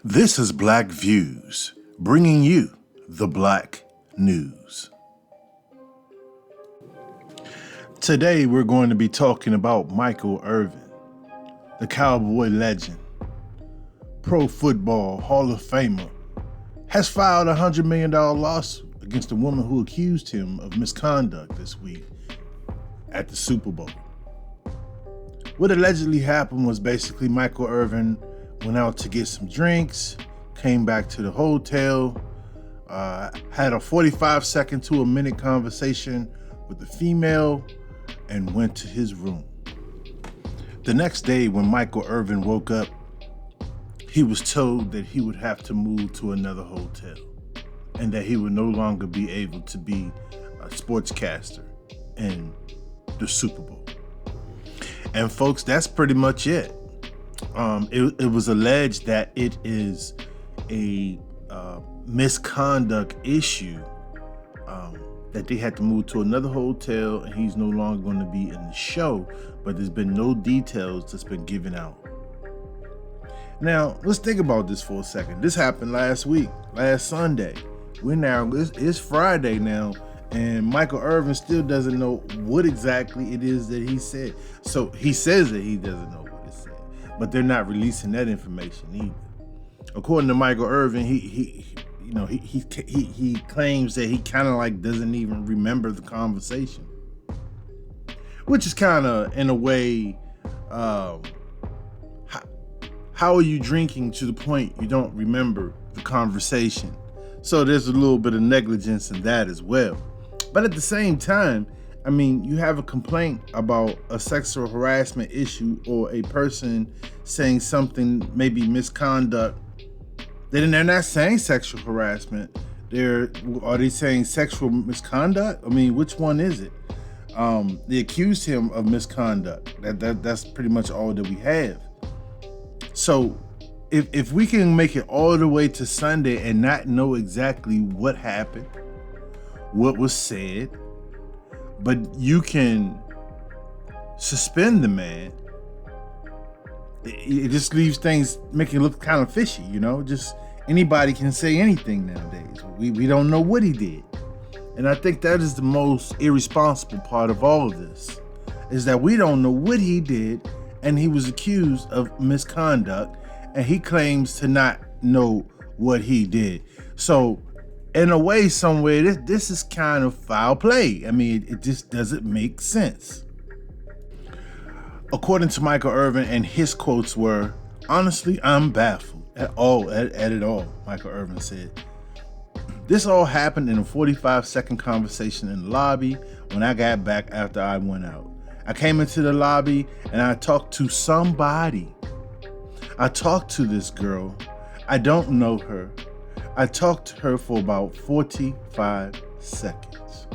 This is Black Views, bringing you the Black News. Today we're going to be talking about Michael Irving, the Cowboy legend, Pro Football Hall of Famer, has filed a $100 million lawsuit against a woman who accused him of misconduct this week at the Super Bowl. What allegedly happened was basically Michael Irving went out to get some drinks, came back to the hotel, had a 45-second to a minute conversation with the female, and went to his room. The next day, when Michael Irving woke up, he was told that he would have to move to another hotel and that he would no longer be able to be a sportscaster in the Super Bowl. And folks, that's pretty much it. It was alleged that it is a misconduct issue, that they had to move to another hotel and he's no longer going to be in the show, but there's been no details that's been given out. Now, let's think about this for a second. This happened last week, last Sunday. It's Friday now, and Michael Irving still doesn't know what exactly it is that he said. So he says that he doesn't know what it said, but they're not releasing that information either. According to Michael Irving, he claims that he kind of like doesn't even remember the conversation, which is kind of, in a way, how are you drinking to the point you don't remember the conversation? So there's a little bit of negligence in that as well. But at the same time, I mean, you have a complaint about a sexual harassment issue or a person saying something, maybe misconduct. Then they're not saying sexual harassment. Are they saying sexual misconduct? I mean, which one is it? They accused him of misconduct. That's pretty much all that we have. So if we can make it all the way to Sunday and not know exactly what happened, what was said, but you can suspend the man, it just leaves things making it look kind of fishy, just anybody can say anything nowadays. We don't know what he did. And I think that is the most irresponsible part of all of this, is that we don't know what he did, and he was accused of misconduct, and he claims to not know what he did. So in a way, somewhere, this is kind of foul play. I mean, it just doesn't make sense. According to Michael Irving, and his quotes were, "Honestly, I'm baffled at it all," Michael Irving said. This all happened in a 45-second conversation in the lobby when I got back after I went out. I came into the lobby and I talked to somebody. I talked to this girl. I don't know her. I talked to her for about 45 seconds.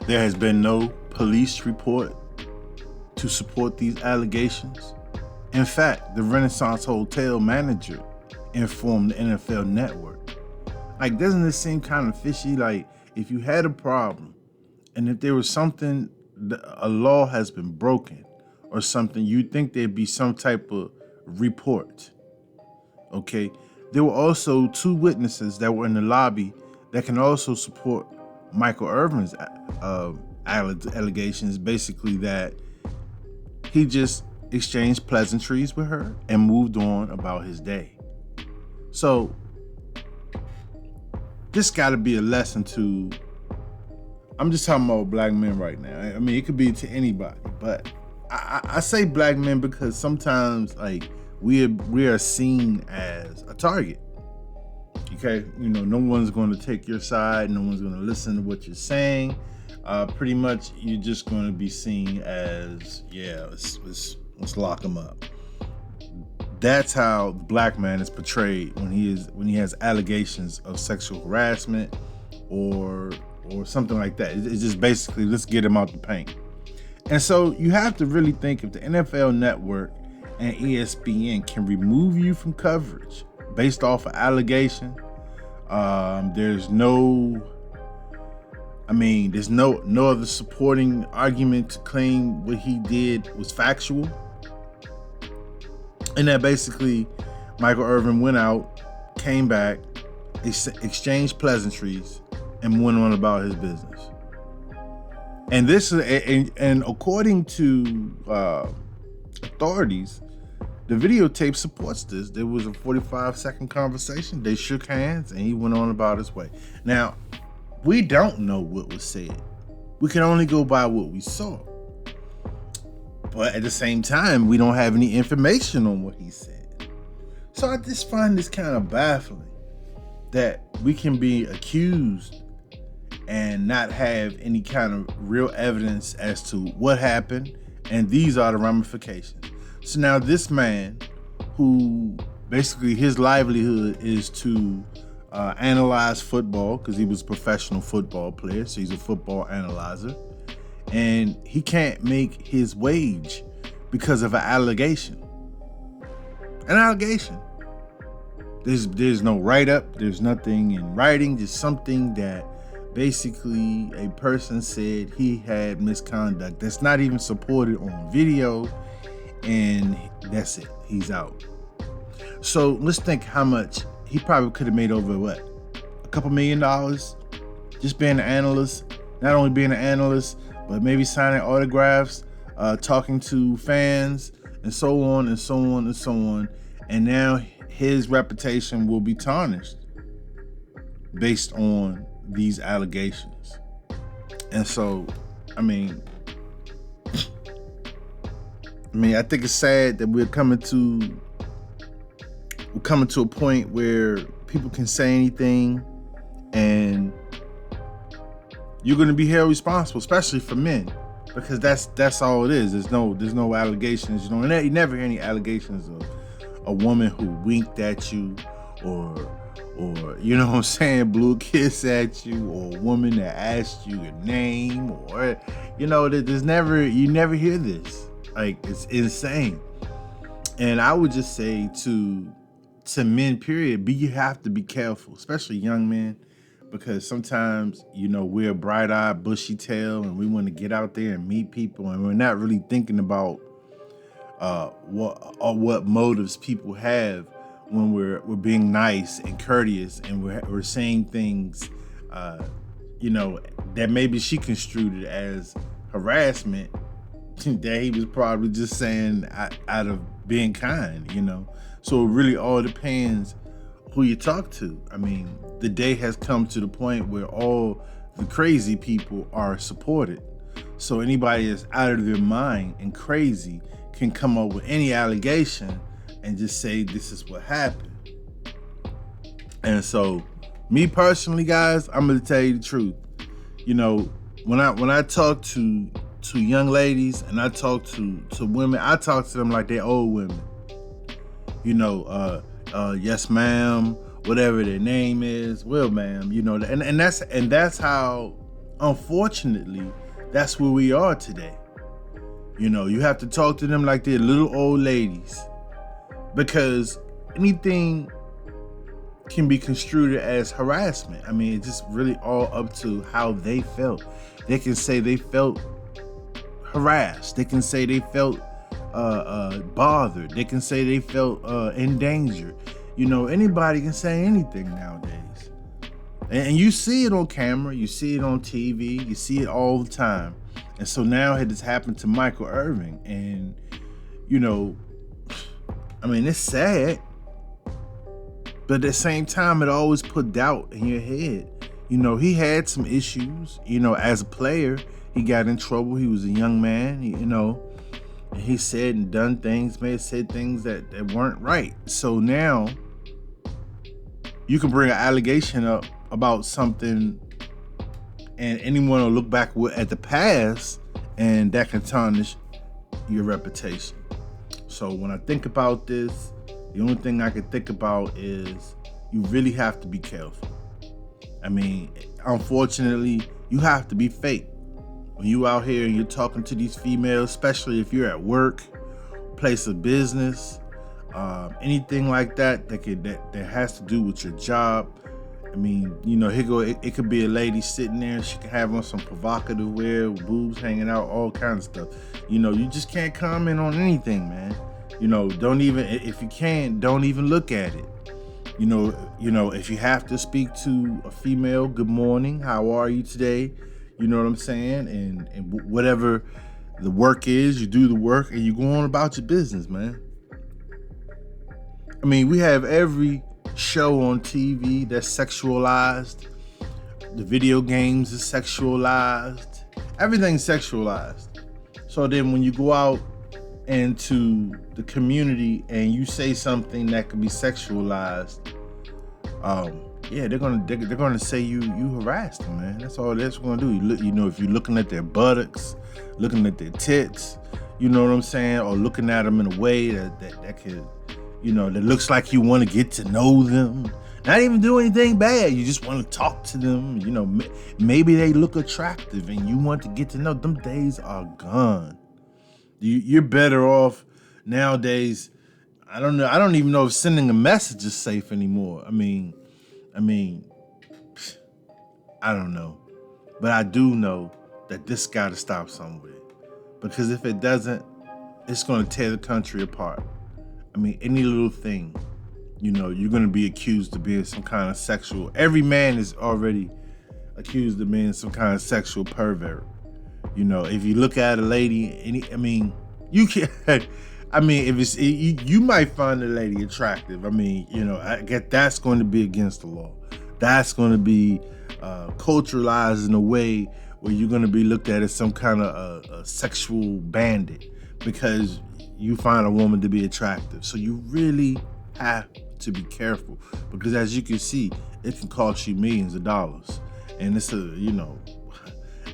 There has been no police report to support these allegations. In fact, the Renaissance Hotel manager informed the NFL Network. Like, doesn't this seem kind of fishy? Like, if you had a problem and if there was something, a law has been broken or something, you'd think there'd be some type of report. Okay. There were also two witnesses that were in the lobby that can also support Michael Irving's allegations, basically that he just exchanged pleasantries with her and moved on about his day. So this got to be a lesson to, I'm just talking about black men right now. I mean, it could be to anybody, but I say black men because sometimes, like, we are seen as a target. Okay, no one's going to take your side. No one's going to listen to what you're saying. Pretty much, you're just going to be seen as, let's lock them up. That's how the black man is portrayed when he has allegations of sexual harassment or something like that. It's just basically, let's get him out the paint. And so you have to really think, if the NFL Network and ESPN can remove you from coverage based off of allegation, there's no other supporting argument to claim what he did was factual. And that basically Michael Irving went out, came back, exchanged pleasantries, and went on about his business. And this is, and according to authorities, the videotape supports this. There was a 45-second conversation. They shook hands, and he went on about his way. Now, we don't know what was said. We can only go by what we saw. But at the same time, we don't have any information on what he said. So I just find this kind of baffling that we can be accused and not have any kind of real evidence as to what happened, and these are the ramifications. So now this man, who basically his livelihood is to analyze football, because he was a professional football player, so he's a football analyzer, and he can't make his wage because of an allegation. An allegation. There's no write-up, there's nothing in writing, just something that basically a person said he had misconduct. That's not even supported on video, and that's it. He's out. So let's think how much he probably could have made over what? A couple $1 million just being an analyst. Not only being an analyst, but maybe signing autographs, talking to fans, and so on and so on and so on. And now his reputation will be tarnished based on these allegations. And so, I mean, I think it's sad that we're coming to a point where people can say anything and you're going to be held responsible, especially for men, because that's all it is. There's no allegations. You never hear any allegations of a woman who winked at you or you know what I'm saying, blew a kiss at you, or a woman that asked you your name, or you never hear this. Like, it's insane. And I would just say to men, period, you have to be careful, especially young men, because sometimes, we're bright-eyed, bushy-tailed, and we want to get out there and meet people, and we're not really thinking about what motives people have when we're being nice and courteous, and we're saying things, that maybe she construed it as harassment, that he was probably just saying out of being kind, So it really all depends who you talk to. I mean, the day has come to the point where all the crazy people are supported. So anybody that's out of their mind and crazy can come up with any allegation and just say this is what happened. And so, me personally, guys, I'm gonna tell you the truth. When I talk to young ladies and I talk to women, I talk to them like they're old women. Yes, ma'am, whatever their name is, well, ma'am, and that's how, unfortunately, that's where we are today. You have to talk to them like they're little old ladies, because anything can be construed as harassment. I mean, it's just really all up to how they felt. They can say they felt harassed. They can say they felt bothered. They can say they felt in danger. Anybody can say anything nowadays. And you see it on camera, you see it on TV, you see it all the time. And so now it has happened to Michael Irving. And, it's sad. But at the same time, it always put doubt in your head. He had some issues, as a player. He got in trouble. He was a young man, and he said and done things, may have said things that weren't right. So now you can bring an allegation up about something, and anyone will look back at the past, and that can tarnish your reputation. So when I think about this, the only thing I can think about is you really have to be careful. I mean, unfortunately, you have to be fake. When you out here and you're talking to these females, especially if you're at work, place of business, anything like that has to do with your job. I mean, it could be a lady sitting there, she could have on some provocative wear, boobs hanging out, all kinds of stuff. You just can't comment on anything, man. Don't even, if you can, don't even look at it. If you have to speak to a female, good morning, how are you today? You know what I'm saying? And whatever the work is, you do the work and you go on about your business, man. I mean, we have every show on TV that's sexualized. The video games is sexualized. Everything's sexualized. So then when you go out into the community and you say something that could be sexualized, they're gonna say you harassed them, man. That's all that's gonna do. If you're looking at their buttocks, looking at their tits, you know what I'm saying, or looking at them in a way that could, that looks like you want to get to know them. Not even do anything bad. You just want to talk to them. Maybe they look attractive and you want to get to know them. Days are gone. You're better off nowadays. I don't know. I don't even know if sending a message is safe anymore. I mean, I don't know. But I do know that this got to stop somewhere. Because if it doesn't, it's going to tear the country apart. I mean, any little thing, you're going to be accused of being some kind of sexual. Every man is already accused of being some kind of sexual pervert. If you look at a lady, you can. If it's you might find a lady attractive. I guess that's going to be against the law. That's going to be culturalized in a way where you're going to be looked at as some kind of a sexual bandit because you find a woman to be attractive. So you really have to be careful because, as you can see, it can cost you millions of dollars, and it's a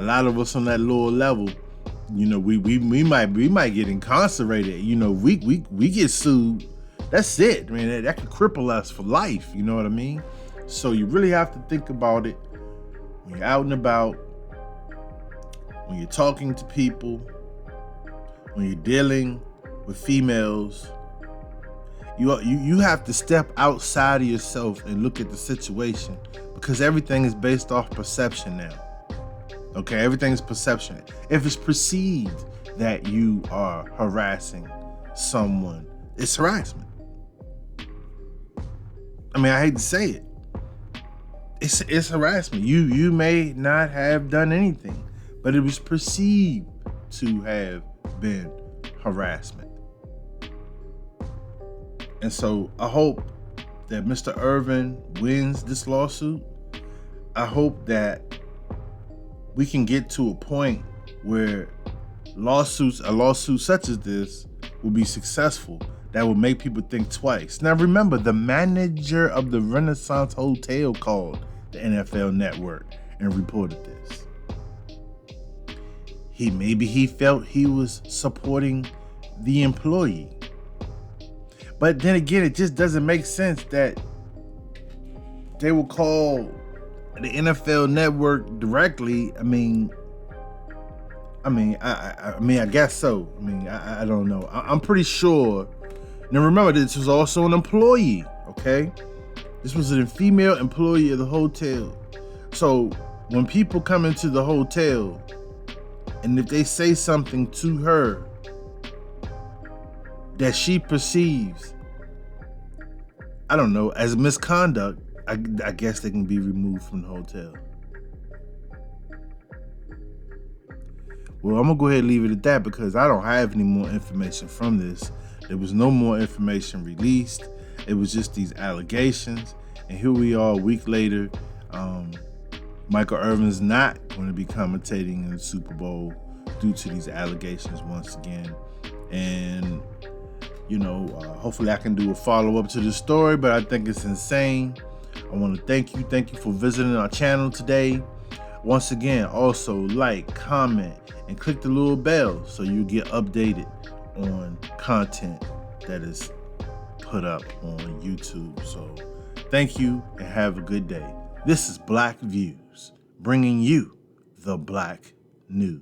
lot of us on that lower level, we might get incarcerated. We get sued. That's it, man. That could cripple us for life. You know what I mean? So you really have to think about it when you're out and about, when you're talking to people, when you're dealing with females. You have to step outside of yourself and look at the situation because everything is based off perception now. Okay, everything is perception. If it's perceived that you are harassing someone, it's harassment. I hate to say it. It's harassment. You may not have done anything, but it was perceived to have been harassment. And so I hope that Mr. Irving wins this lawsuit. I hope that we can get to a point where a lawsuit such as this will be successful, that will make people think twice. Now remember, the manager of the Renaissance Hotel called the NFL Network and reported this. He felt he was supporting the employee. But then again, it just doesn't make sense that they will call the NFL Network directly. I guess so. I don't know. I'm pretty sure. Now remember, this was also an employee, okay? This was a female employee of the hotel. So when people come into the hotel, and if they say something to her that she perceives, I don't know, as misconduct, I guess they can be removed from the hotel. Well, I'm gonna go ahead and leave it at that because I don't have any more information from this. There was no more information released. It was just these allegations. And here we are a week later. Michael Irvin's not going to be commentating in the Super Bowl due to these allegations once again. And hopefully I can do a follow-up to this story, but I think it's insane. I want to thank you for visiting our channel today. Once again, also like, comment, and click the little bell so you get updated on content that is put up on YouTube. So thank you and have a good day. This is Black Views, bringing you the Black News.